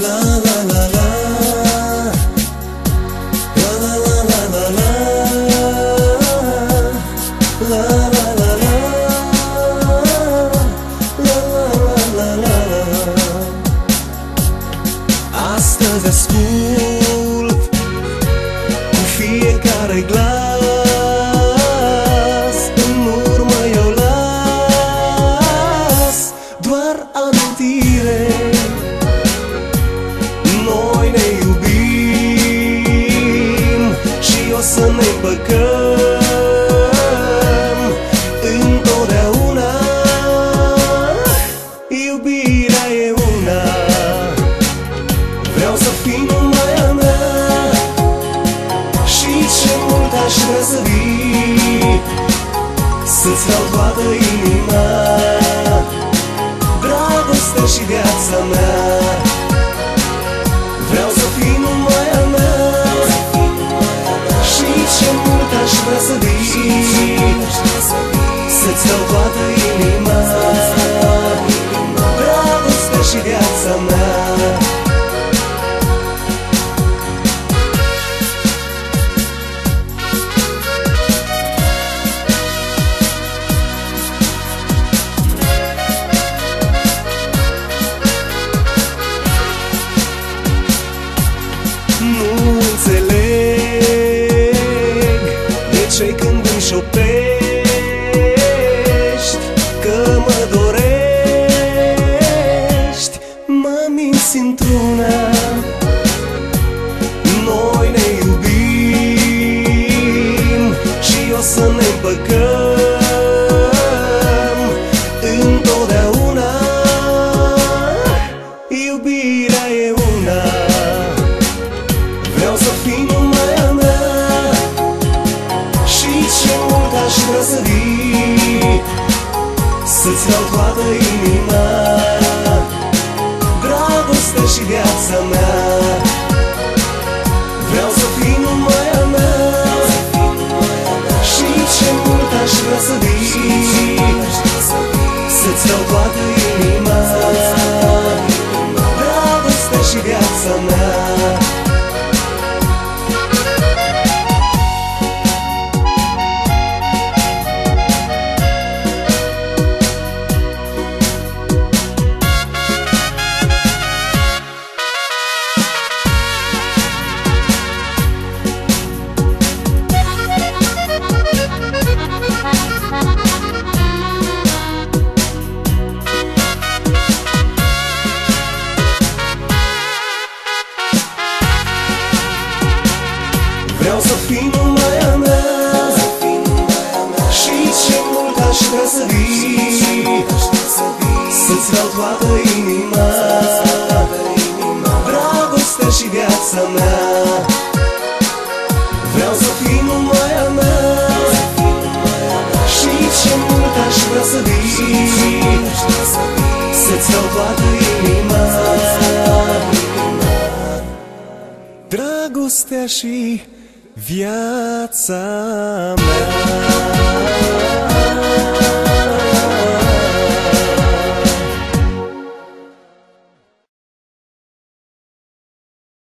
La la la la, la la la la la la, la la la la, la la la la la. Astăzi ascult cu fiecare glas, în urmă eu las doar amintire. Noi ne iubim și o să ne împăcăm întotdeauna. Iubirea e una, vreau să fii numai a mea și ce mult aș vrea să vii, să-ți dau toată inima, dragostea și viața mea. Vreau să fii numai a mea și ce mult aș vrea să vii, să-ți dau toată inima, dragostea și viața mea. Nu înțeleg de ce când îmi șoptești că mă dorești, mă minți într-una. Noi ne iubim și o să ne împăcăm întotdeauna. Iubirea e una, vreau să fii numai a mea și ce mult aș vrea să vii, să-ți dau toată inima, dragostea și viața mea. Vreau să fii numai a mea și ce mult aș vrea să vii, să-ți dau toată inima, dragostea și viața mea. Vreau să fii numai a mea și ce mult aș vrea să vii, să-ți dau toată inima, dragostea și viața mea. Vreau să fii numai a mea și ce mult aș vrea să vii, să-ți dau toată inima, dragostea și viața mea.